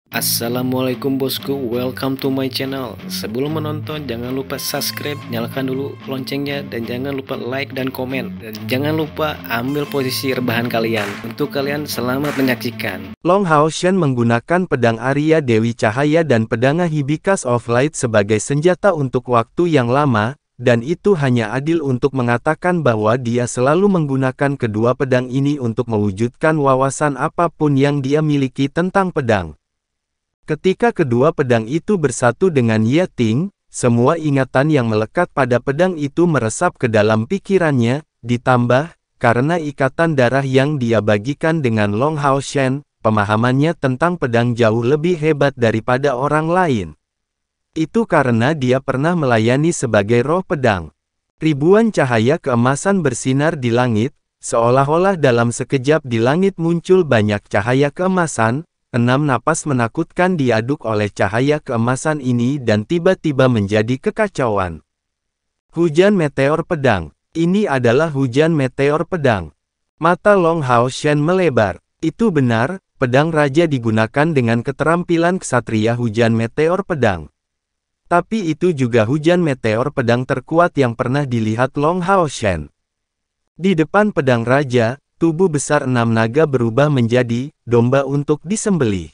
Assalamualaikum bosku, welcome to my channel. Sebelum menonton jangan lupa subscribe, nyalakan dulu loncengnya, dan jangan lupa like dan komen. Dan jangan lupa ambil posisi rebahan kalian. Untuk kalian selamat menyaksikan. Long Hao Shen menggunakan pedang Arya Dewi Cahaya dan pedang Hibiscus of Light sebagai senjata untuk waktu yang lama, dan itu hanya adil untuk mengatakan bahwa dia selalu menggunakan kedua pedang ini untuk mewujudkan wawasan apapun yang dia miliki tentang pedang. Ketika kedua pedang itu bersatu dengan Ye Ting, semua ingatan yang melekat pada pedang itu meresap ke dalam pikirannya, ditambah, karena ikatan darah yang dia bagikan dengan Long Hao Shen, pemahamannya tentang pedang jauh lebih hebat daripada orang lain. Itu karena dia pernah melayani sebagai roh pedang. Ribuan cahaya keemasan bersinar di langit, seolah-olah dalam sekejap di langit muncul banyak cahaya keemasan. 6 napas menakutkan diaduk oleh cahaya keemasan ini dan tiba-tiba menjadi kekacauan. Hujan meteor pedang. Ini adalah hujan meteor pedang. Mata Long Hao Shen melebar. Itu benar, pedang raja digunakan dengan keterampilan ksatria hujan meteor pedang. Tapi itu juga hujan meteor pedang terkuat yang pernah dilihat Long Hao Shen. Di depan pedang raja, tubuh besar 6 naga berubah menjadi domba untuk disembelih.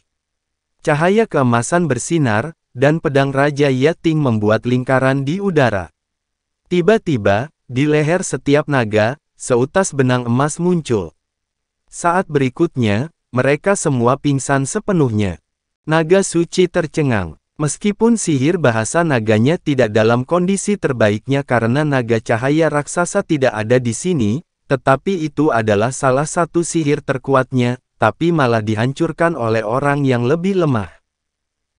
Cahaya keemasan bersinar, dan pedang Raja Ye Ting membuat lingkaran di udara. Tiba-tiba, di leher setiap naga, seutas benang emas muncul. Saat berikutnya, mereka semua pingsan sepenuhnya. Naga suci tercengang. Meskipun sihir bahasa naganya tidak dalam kondisi terbaiknya karena naga cahaya raksasa tidak ada di sini, tetapi itu adalah salah satu sihir terkuatnya, tapi malah dihancurkan oleh orang yang lebih lemah.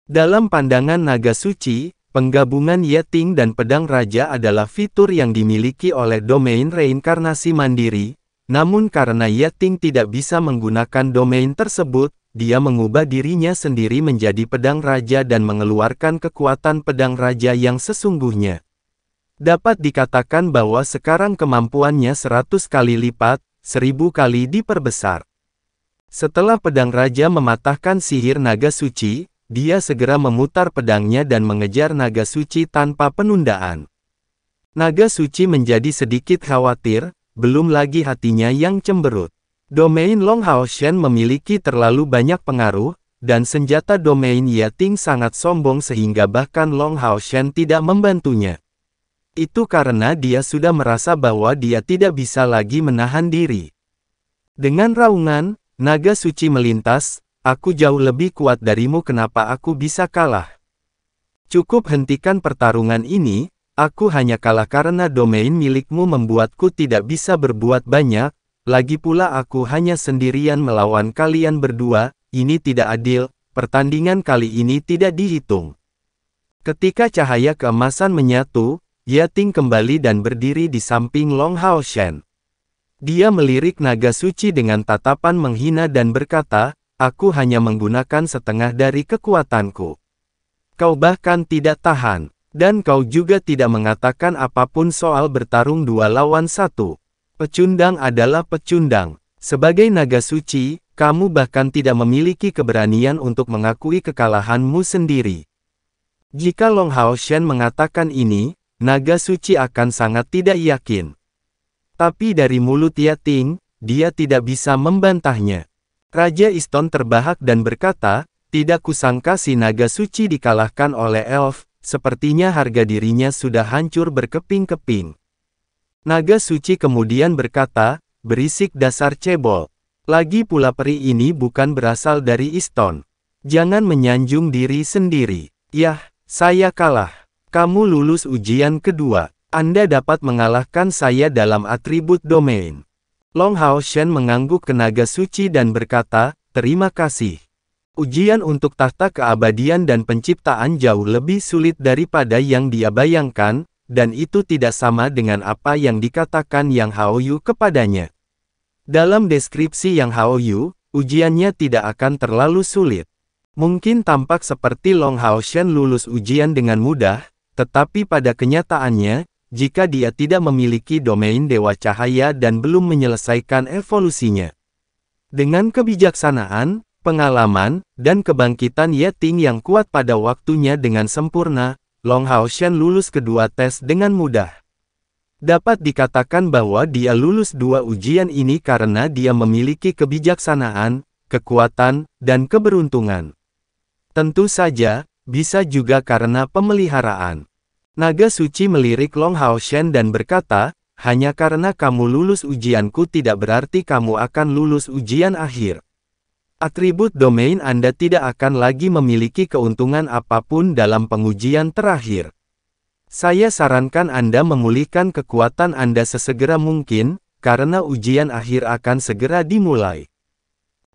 Dalam pandangan naga suci, penggabungan Ye Ting dan pedang raja adalah fitur yang dimiliki oleh domain reinkarnasi mandiri, namun karena Ye Ting tidak bisa menggunakan domain tersebut, dia mengubah dirinya sendiri menjadi pedang raja dan mengeluarkan kekuatan pedang raja yang sesungguhnya. Dapat dikatakan bahwa sekarang kemampuannya 100 kali lipat, 1000 kali diperbesar. Setelah pedang raja mematahkan sihir naga suci, dia segera memutar pedangnya dan mengejar naga suci tanpa penundaan. Naga suci menjadi sedikit khawatir, belum lagi hatinya yang cemberut. Domain Long Hao Shen memiliki terlalu banyak pengaruh, dan senjata domain Ye Ting sangat sombong sehingga bahkan Long Hao Shen tidak membantunya. Itu karena dia sudah merasa bahwa dia tidak bisa lagi menahan diri. Dengan raungan, naga suci melintas, "Aku jauh lebih kuat darimu, kenapa aku bisa kalah? Cukup hentikan pertarungan ini, aku hanya kalah karena domain milikmu membuatku tidak bisa berbuat banyak, lagi pula aku hanya sendirian melawan kalian berdua, ini tidak adil, pertandingan kali ini tidak dihitung." Ketika cahaya keemasan menyatu, Ye Ting kembali dan berdiri di samping Long Hao Shen. Dia melirik naga suci dengan tatapan menghina dan berkata, "Aku hanya menggunakan setengah dari kekuatanku. Kau bahkan tidak tahan, dan kau juga tidak mengatakan apapun soal bertarung 2 lawan 1. Pecundang adalah pecundang. Sebagai naga suci, kamu bahkan tidak memiliki keberanian untuk mengakui kekalahanmu sendiri." Jika Long Hao Shen mengatakan ini, naga suci akan sangat tidak yakin. Tapi dari mulut Ye Ting, dia tidak bisa membantahnya. Raja Iston terbahak dan berkata, "Tidak kusangka si naga suci dikalahkan oleh elf, sepertinya harga dirinya sudah hancur berkeping-keping." Naga suci kemudian berkata, "Berisik dasar cebol. Lagi pula peri ini bukan berasal dari Iston. Jangan menyanjung diri sendiri." "Yah, saya kalah. Kamu lulus ujian kedua. Anda dapat mengalahkan saya dalam atribut domain." Long Hao Shen mengangguk ke naga suci dan berkata, "Terima kasih. Ujian untuk tahta keabadian dan penciptaan jauh lebih sulit daripada yang dia bayangkan, dan itu tidak sama dengan apa yang dikatakan Yang Hao Yu kepadanya. Dalam deskripsi Yang Hao Yu, ujiannya tidak akan terlalu sulit. Mungkin tampak seperti Long Hao Shen lulus ujian dengan mudah, tetapi pada kenyataannya, jika dia tidak memiliki domain Dewa Cahaya dan belum menyelesaikan evolusinya. Dengan kebijaksanaan, pengalaman, dan kebangkitan Ye-Ting yang kuat pada waktunya dengan sempurna, Long Hao Shen lulus kedua tes dengan mudah. Dapat dikatakan bahwa dia lulus dua ujian ini karena dia memiliki kebijaksanaan, kekuatan, dan keberuntungan. Tentu saja, bisa juga karena pemeliharaan. Naga suci melirik Long Hao Shen dan berkata, hanya karena kamu lulus ujianku tidak berarti kamu akan lulus ujian akhir. Atribut domain Anda tidak akan lagi memiliki keuntungan apapun dalam pengujian terakhir. Saya sarankan Anda memulihkan kekuatan Anda sesegera mungkin, karena ujian akhir akan segera dimulai.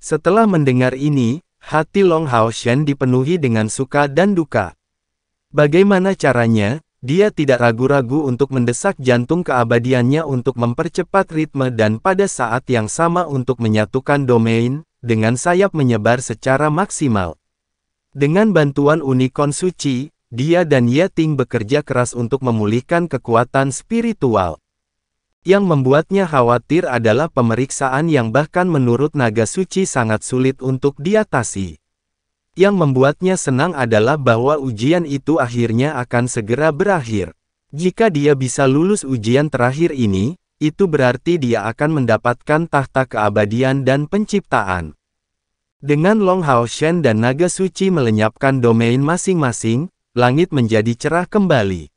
Setelah mendengar ini, hati Long Hao Shen dipenuhi dengan suka dan duka. Bagaimana caranya? Dia tidak ragu-ragu untuk mendesak jantung keabadiannya untuk mempercepat ritme dan pada saat yang sama untuk menyatukan domain, dengan sayap menyebar secara maksimal. Dengan bantuan unicorn suci, dia dan Ye-Ting bekerja keras untuk memulihkan kekuatan spiritual. Yang membuatnya khawatir adalah pemeriksaan yang bahkan menurut naga suci sangat sulit untuk diatasi. Yang membuatnya senang adalah bahwa ujian itu akhirnya akan segera berakhir. Jika dia bisa lulus ujian terakhir ini, itu berarti dia akan mendapatkan tahta keabadian dan penciptaan. Dengan Long Hao Shen dan naga suci melenyapkan domain masing-masing, langit menjadi cerah kembali.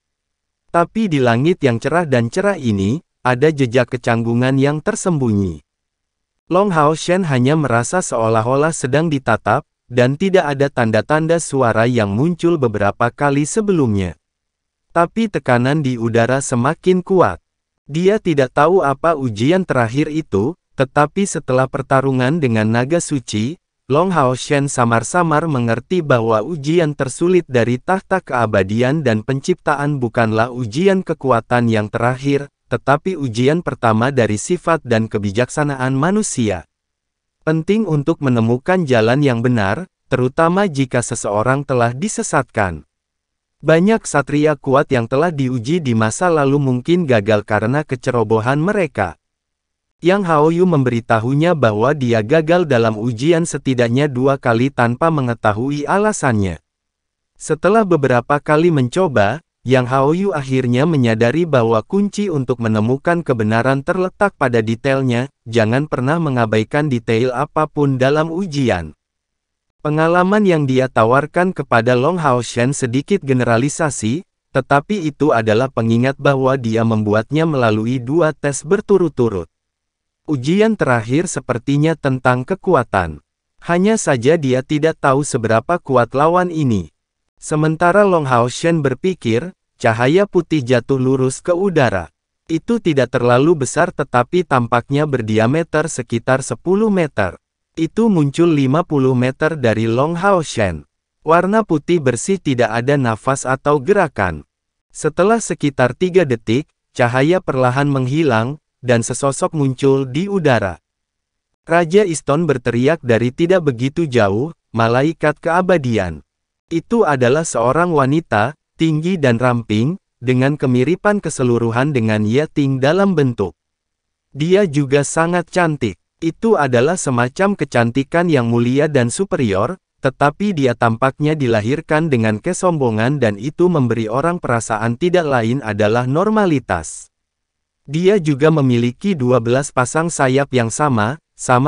Tapi di langit yang cerah dan cerah ini, ada jejak kecanggungan yang tersembunyi. Long Hao Shen hanya merasa seolah-olah sedang ditatap, dan tidak ada tanda-tanda suara yang muncul beberapa kali sebelumnya. Tapi tekanan di udara semakin kuat. Dia tidak tahu apa ujian terakhir itu, tetapi setelah pertarungan dengan naga suci, Long Hao Shen samar-samar mengerti bahwa ujian tersulit dari tahta keabadian dan penciptaan bukanlah ujian kekuatan yang terakhir, tetapi ujian pertama dari sifat dan kebijaksanaan manusia. Penting untuk menemukan jalan yang benar, terutama jika seseorang telah disesatkan. Banyak satria kuat yang telah diuji di masa lalu mungkin gagal karena kecerobohan mereka. Yang Hao Yu memberitahunya bahwa dia gagal dalam ujian setidaknya 2 kali tanpa mengetahui alasannya. Setelah beberapa kali mencoba, Yang Hao Yu akhirnya menyadari bahwa kunci untuk menemukan kebenaran terletak pada detailnya, jangan pernah mengabaikan detail apapun dalam ujian. Pengalaman yang dia tawarkan kepada Long Hao Shen sedikit generalisasi, tetapi itu adalah pengingat bahwa dia membuatnya melalui 2 tes berturut-turut. Ujian terakhir sepertinya tentang kekuatan. Hanya saja dia tidak tahu seberapa kuat lawan ini. Sementara Long Hao Shen berpikir, cahaya putih jatuh lurus ke udara. Itu tidak terlalu besar tetapi tampaknya berdiameter sekitar 10 meter. Itu muncul 50 meter dari Long Hao Shen. Warna putih bersih tidak ada nafas atau gerakan. Setelah sekitar 3 detik, cahaya perlahan menghilang, dan sesosok muncul di udara. Raja Iston berteriak dari tidak begitu jauh, malaikat keabadian. Itu adalah seorang wanita, tinggi dan ramping, dengan kemiripan keseluruhan dengan Ye-Ting dalam bentuk. Dia juga sangat cantik. Itu adalah semacam kecantikan yang mulia dan superior, tetapi dia tampaknya dilahirkan dengan kesombongan dan itu memberi orang perasaan tidak lain adalah normalitas. Dia juga memiliki 12 pasang sayap yang sama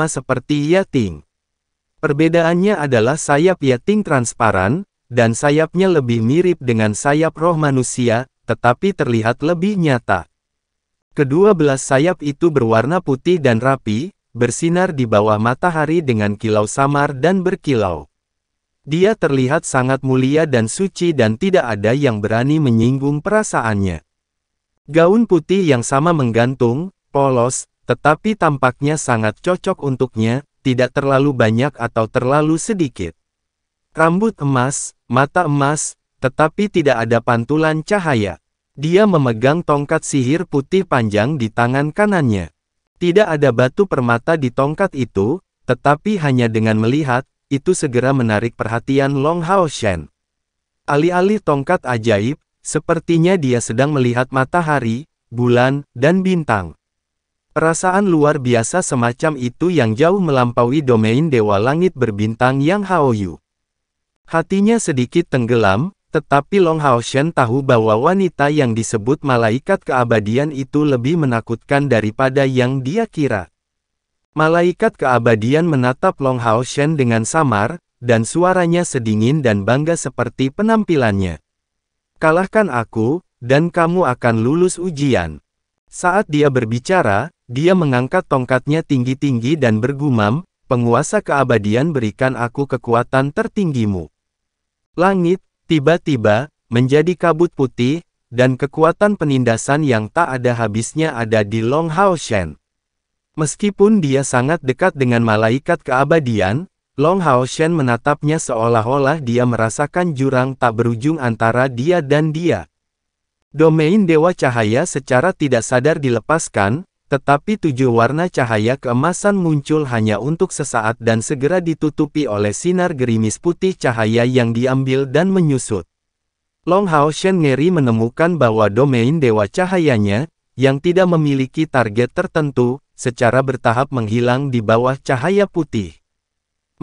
seperti Ye-Ting. Perbedaannya adalah sayap Ye-Ting transparan, dan sayapnya lebih mirip dengan sayap roh manusia, tetapi terlihat lebih nyata. Kedua belas sayap itu berwarna putih dan rapi, bersinar di bawah matahari dengan kilau samar dan berkilau. Dia terlihat sangat mulia dan suci dan tidak ada yang berani menyinggung perasaannya. Gaun putih yang sama menggantung, polos, tetapi tampaknya sangat cocok untuknya, tidak terlalu banyak atau terlalu sedikit. Rambut emas, mata emas, tetapi tidak ada pantulan cahaya. Dia memegang tongkat sihir putih panjang di tangan kanannya. Tidak ada batu permata di tongkat itu, tetapi hanya dengan melihat, itu segera menarik perhatian Long Hao Shen. Alih-alih tongkat ajaib, sepertinya dia sedang melihat matahari, bulan, dan bintang. Perasaan luar biasa semacam itu yang jauh melampaui domain Dewa Langit Berbintang Yang Haoyu. Hatinya sedikit tenggelam, tetapi Long Haoshen tahu bahwa wanita yang disebut malaikat keabadian itu lebih menakutkan daripada yang dia kira. Malaikat keabadian menatap Long Haoshen dengan samar, dan suaranya sedingin dan bangga seperti penampilannya. Kalahkan aku, dan kamu akan lulus ujian. Saat dia berbicara, dia mengangkat tongkatnya tinggi-tinggi dan bergumam, penguasa keabadian berikan aku kekuatan tertinggimu. Langit, tiba-tiba, menjadi kabut putih, dan kekuatan penindasan yang tak ada habisnya ada di Long Haoshen. Meskipun dia sangat dekat dengan malaikat keabadian, Long Haoshen menatapnya seolah-olah dia merasakan jurang tak berujung antara dia dan dia. Domain Dewa Cahaya secara tidak sadar dilepaskan, tetapi 7 warna cahaya keemasan muncul hanya untuk sesaat dan segera ditutupi oleh sinar gerimis putih cahaya yang diambil dan menyusut. Long Haoshen ngeri menemukan bahwa domain Dewa Cahayanya, yang tidak memiliki target tertentu, secara bertahap menghilang di bawah cahaya putih.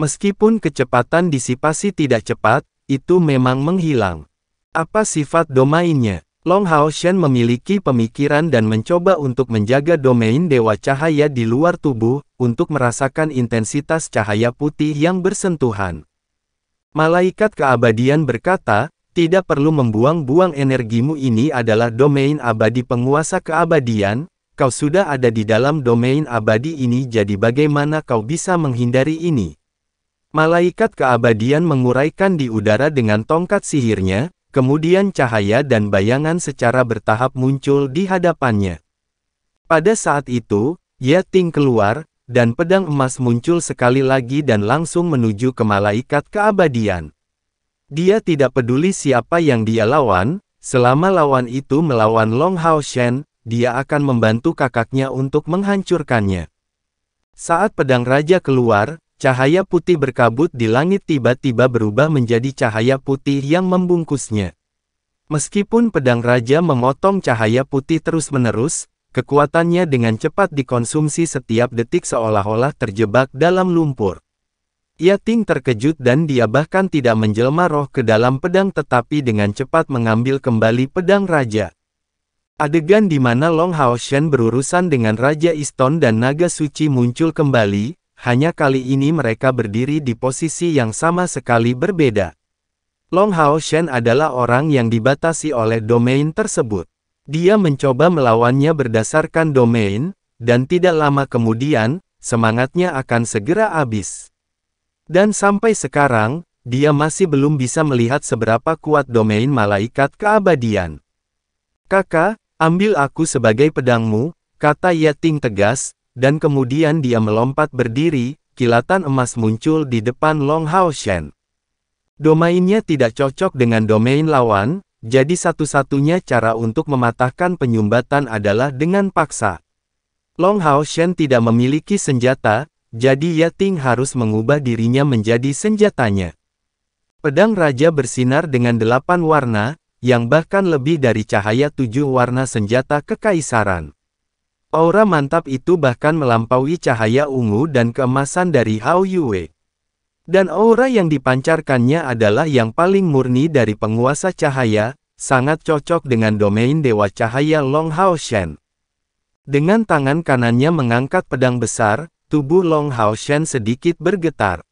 Meskipun kecepatan disipasi tidak cepat, itu memang menghilang. Apa sifat domainnya? Long Haoshen memiliki pemikiran dan mencoba untuk menjaga domain Dewa Cahaya di luar tubuh, untuk merasakan intensitas cahaya putih yang bersentuhan. Malaikat keabadian berkata, tidak perlu membuang-buang energimu, ini adalah domain abadi penguasa keabadian, kau sudah ada di dalam domain abadi ini, jadi bagaimana kau bisa menghindari ini? Malaikat keabadian menguraikan di udara dengan tongkat sihirnya, kemudian cahaya dan bayangan secara bertahap muncul di hadapannya. Pada saat itu, Yating keluar, dan pedang emas muncul sekali lagi dan langsung menuju ke malaikat keabadian. Dia tidak peduli siapa yang dia lawan, selama lawan itu melawan Long Haoshen, dia akan membantu kakaknya untuk menghancurkannya. Saat pedang raja keluar, cahaya putih berkabut di langit tiba-tiba berubah menjadi cahaya putih yang membungkusnya. Meskipun pedang raja memotong cahaya putih terus-menerus, kekuatannya dengan cepat dikonsumsi setiap detik seolah-olah terjebak dalam lumpur. Yating terkejut dan dia bahkan tidak menjelma roh ke dalam pedang tetapi dengan cepat mengambil kembali pedang raja. Adegan di mana Long Haoshen berurusan dengan Raja Iston dan Naga Suci muncul kembali, hanya kali ini mereka berdiri di posisi yang sama sekali berbeda. Long Haoshen adalah orang yang dibatasi oleh domain tersebut. Dia mencoba melawannya berdasarkan domain, dan tidak lama kemudian, semangatnya akan segera habis. Dan sampai sekarang, dia masih belum bisa melihat seberapa kuat domain malaikat keabadian. Kakak, ambil aku sebagai pedangmu, kata Yating tegas, dan kemudian dia melompat berdiri, kilatan emas muncul di depan Long Haoshen. Domainnya tidak cocok dengan domain lawan, jadi satu-satunya cara untuk mematahkan penyumbatan adalah dengan paksa. Long Haoshen tidak memiliki senjata, jadi Yating harus mengubah dirinya menjadi senjatanya. Pedang raja bersinar dengan 8 warna, yang bahkan lebih dari cahaya 7 warna senjata kekaisaran. Aura mantap itu bahkan melampaui cahaya ungu dan keemasan dari Hao Yue. Dan aura yang dipancarkannya adalah yang paling murni dari penguasa cahaya, sangat cocok dengan domain Dewa Cahaya Long Haoshen. Dengan tangan kanannya mengangkat pedang besar, tubuh Long Haoshen sedikit bergetar.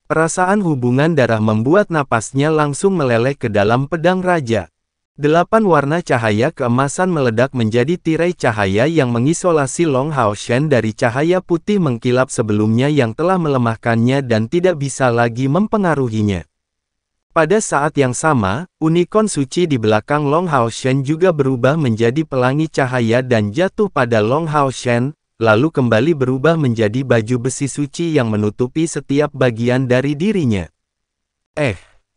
Perasaan hubungan darah membuat napasnya langsung meleleh ke dalam pedang raja. 8 warna cahaya keemasan meledak menjadi tirai cahaya yang mengisolasi Long Haoshen dari cahaya putih mengkilap sebelumnya yang telah melemahkannya dan tidak bisa lagi mempengaruhinya. Pada saat yang sama, unicorn suci di belakang Long Haoshen juga berubah menjadi pelangi cahaya dan jatuh pada Long Haoshen, lalu kembali berubah menjadi baju besi suci yang menutupi setiap bagian dari dirinya.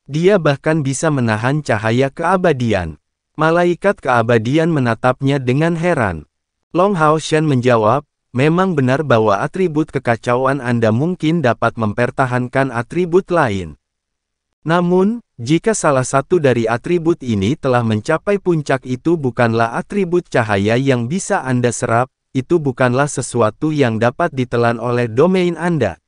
Dia bahkan bisa menahan cahaya keabadian. Malaikat keabadian menatapnya dengan heran. Long Haoshen menjawab, memang benar bahwa atribut kekacauan Anda mungkin dapat mempertahankan atribut lain. Namun, jika salah satu dari atribut ini telah mencapai puncak itu bukanlah atribut cahaya yang bisa Anda serap, itu bukanlah sesuatu yang dapat ditelan oleh domain Anda.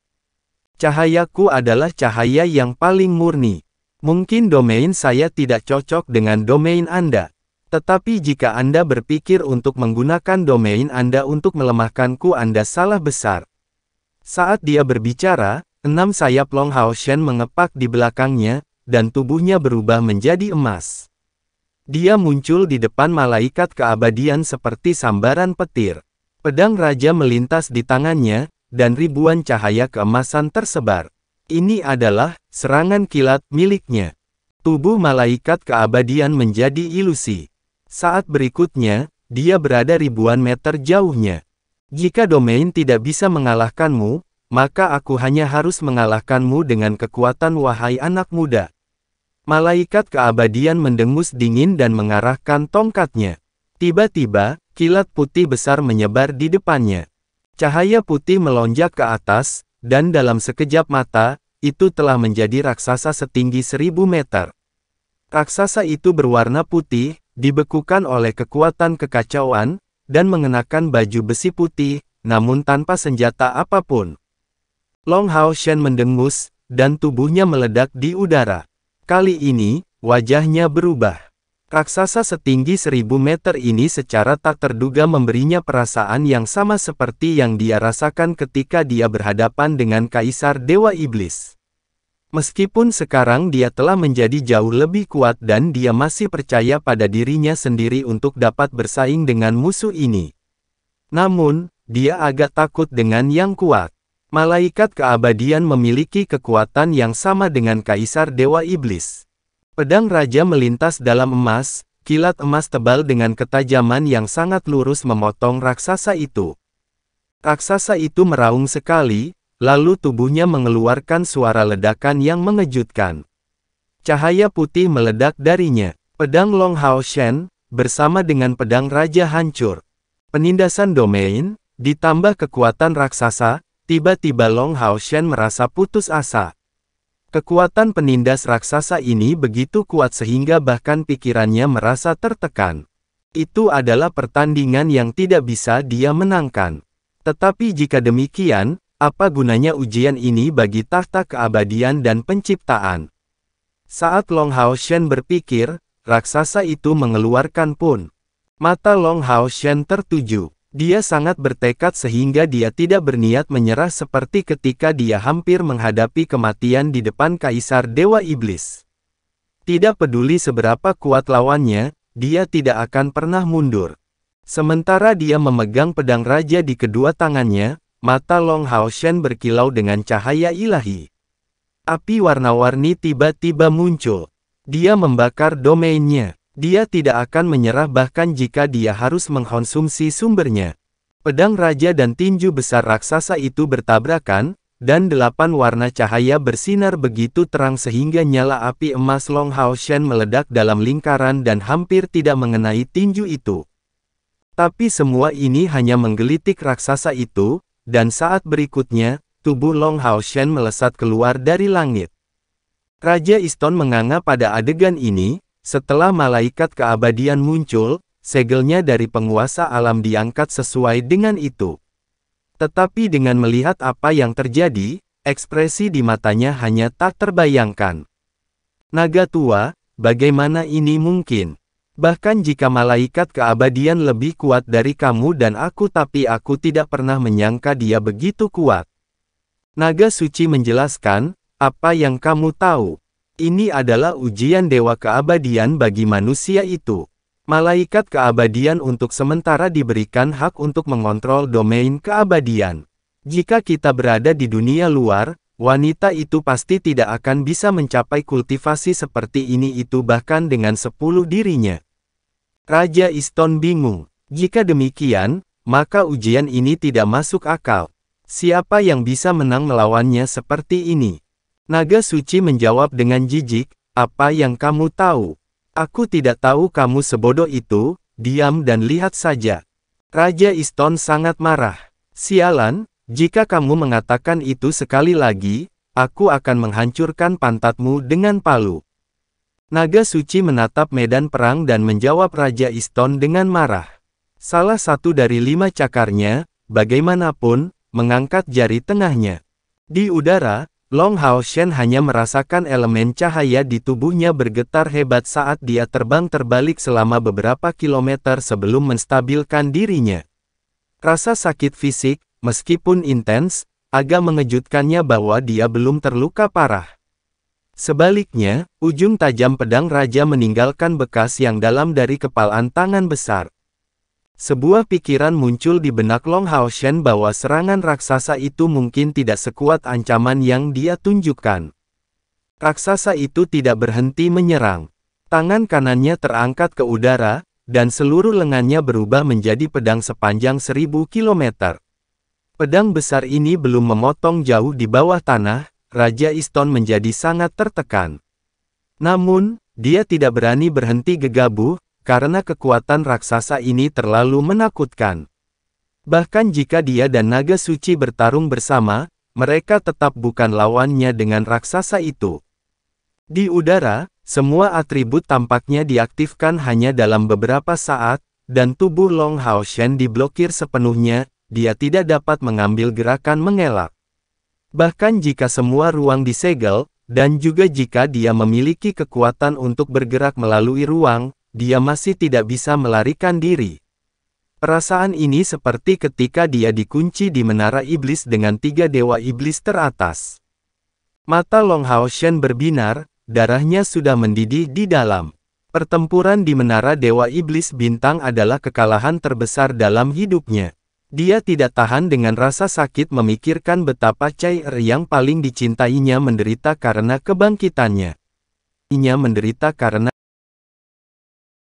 Cahayaku adalah cahaya yang paling murni. Mungkin domain saya tidak cocok dengan domain Anda. Tetapi jika Anda berpikir untuk menggunakan domain Anda untuk melemahkanku, Anda salah besar. Saat dia berbicara, 6 sayap Long Hao Shen mengepak di belakangnya, dan tubuhnya berubah menjadi emas. Dia muncul di depan malaikat keabadian seperti sambaran petir. Pedang raja melintas di tangannya, dan ribuan cahaya keemasan tersebar. Ini adalah serangan kilat miliknya. Tubuh malaikat keabadian menjadi ilusi. Saat berikutnya, dia berada ribuan meter jauhnya. Jika domain tidak bisa mengalahkanmu, maka aku hanya harus mengalahkanmu dengan kekuatan, wahai anak muda. Malaikat keabadian mendengus dingin dan mengarahkan tongkatnya. Tiba-tiba, kilat putih besar menyebar di depannya. Cahaya putih melonjak ke atas, dan dalam sekejap mata, itu telah menjadi raksasa setinggi 1000 meter. Raksasa itu berwarna putih, dibekukan oleh kekuatan kekacauan, dan mengenakan baju besi putih, namun tanpa senjata apapun. Long Hao Shen mendengus, dan tubuhnya meledak di udara. Kali ini, wajahnya berubah. Raksasa setinggi 1000 meter ini secara tak terduga memberinya perasaan yang sama seperti yang dia rasakan ketika dia berhadapan dengan Kaisar Dewa Iblis. Meskipun sekarang dia telah menjadi jauh lebih kuat dan dia masih percaya pada dirinya sendiri untuk dapat bersaing dengan musuh ini. Namun, dia agak takut dengan yang kuat. Malaikat keabadian memiliki kekuatan yang sama dengan Kaisar Dewa Iblis. Pedang raja melintas dalam emas, kilat emas tebal dengan ketajaman yang sangat lurus memotong raksasa itu. Raksasa itu meraung sekali, lalu tubuhnya mengeluarkan suara ledakan yang mengejutkan. Cahaya putih meledak darinya. Pedang Long Hao Shen, bersama dengan pedang raja hancur. Penindasan domain, ditambah kekuatan raksasa, tiba-tiba Long Hao Shen merasa putus asa. Kekuatan penindas raksasa ini begitu kuat sehingga bahkan pikirannya merasa tertekan. Itu adalah pertandingan yang tidak bisa dia menangkan. Tetapi jika demikian, apa gunanya ujian ini bagi tahta keabadian dan penciptaan? Saat Long Hao Shen berpikir, raksasa itu mengeluarkan pun. Mata Long Hao Shen tertuju. Dia sangat bertekad sehingga dia tidak berniat menyerah seperti ketika dia hampir menghadapi kematian di depan Kaisar Dewa Iblis. Tidak peduli seberapa kuat lawannya, dia tidak akan pernah mundur. Sementara dia memegang pedang raja di kedua tangannya, mata Long Hao Shen berkilau dengan cahaya ilahi. Api warna-warni tiba-tiba muncul. Dia membakar domainnya. Dia tidak akan menyerah bahkan jika dia harus mengkonsumsi sumbernya. Pedang raja dan tinju besar raksasa itu bertabrakan, dan 8 warna cahaya bersinar begitu terang sehingga nyala api emas Long Hao Shen meledak dalam lingkaran dan hampir tidak mengenai tinju itu. Tapi semua ini hanya menggelitik raksasa itu, dan saat berikutnya, tubuh Long Hao Shen melesat keluar dari langit. Raja Iston menganga pada adegan ini. Setelah malaikat keabadian muncul, segelnya dari penguasa alam diangkat sesuai dengan itu. Tetapi dengan melihat apa yang terjadi, ekspresi di matanya hanya tak terbayangkan. Naga tua, bagaimana ini mungkin? Bahkan jika malaikat keabadian lebih kuat dari kamu dan aku, tapi aku tidak pernah menyangka dia begitu kuat. Naga suci menjelaskan, apa yang kamu tahu? Ini adalah ujian dewa keabadian bagi manusia itu. Malaikat keabadian untuk sementara diberikan hak untuk mengontrol domain keabadian. Jika kita berada di dunia luar, wanita itu pasti tidak akan bisa mencapai kultivasi seperti ini itu bahkan dengan 10 dirinya. Raja Iston bingung. Jika demikian, maka ujian ini tidak masuk akal. Siapa yang bisa menang melawannya seperti ini? Naga suci menjawab dengan jijik, apa yang kamu tahu? Aku tidak tahu kamu sebodoh itu, diam dan lihat saja. Raja Iston sangat marah. Sialan, jika kamu mengatakan itu sekali lagi, aku akan menghancurkan pantatmu dengan palu. Naga suci menatap medan perang dan menjawab Raja Iston dengan marah. Salah satu dari 5 cakarnya, bagaimanapun, mengangkat jari tengahnya. Di udara, Long Hao Shen hanya merasakan elemen cahaya di tubuhnya bergetar hebat saat dia terbang terbalik selama beberapa kilometer sebelum menstabilkan dirinya. Rasa sakit fisik, meskipun intens, agak mengejutkannya bahwa dia belum terluka parah. Sebaliknya, ujung tajam pedang raja meninggalkan bekas yang dalam dari kepalan tangan besar. Sebuah pikiran muncul di benak Long Hao Shen bahwa serangan raksasa itu mungkin tidak sekuat ancaman yang dia tunjukkan. Raksasa itu tidak berhenti menyerang. Tangan kanannya terangkat ke udara, dan seluruh lengannya berubah menjadi pedang sepanjang 1000 km. Pedang besar ini belum memotong jauh di bawah tanah, Raja Iston menjadi sangat tertekan. Namun, dia tidak berani berhenti gegabah, karena kekuatan raksasa ini terlalu menakutkan. Bahkan jika dia dan naga suci bertarung bersama, mereka tetap bukan lawannya dengan raksasa itu. Di udara, semua atribut tampaknya diaktifkan hanya dalam beberapa saat, dan tubuh Long Hao Shen diblokir sepenuhnya, dia tidak dapat mengambil gerakan mengelak. Bahkan jika semua ruang disegel, dan juga jika dia memiliki kekuatan untuk bergerak melalui ruang, dia masih tidak bisa melarikan diri. Perasaan ini seperti ketika dia dikunci di menara iblis dengan 3 dewa iblis teratas. Mata Long Hao Shen berbinar, darahnya sudah mendidih di dalam. Pertempuran di menara dewa iblis bintang adalah kekalahan terbesar dalam hidupnya. Dia tidak tahan dengan rasa sakit memikirkan betapa Chai-er yang paling dicintainya menderita karena kebangkitannya. Ia menderita karena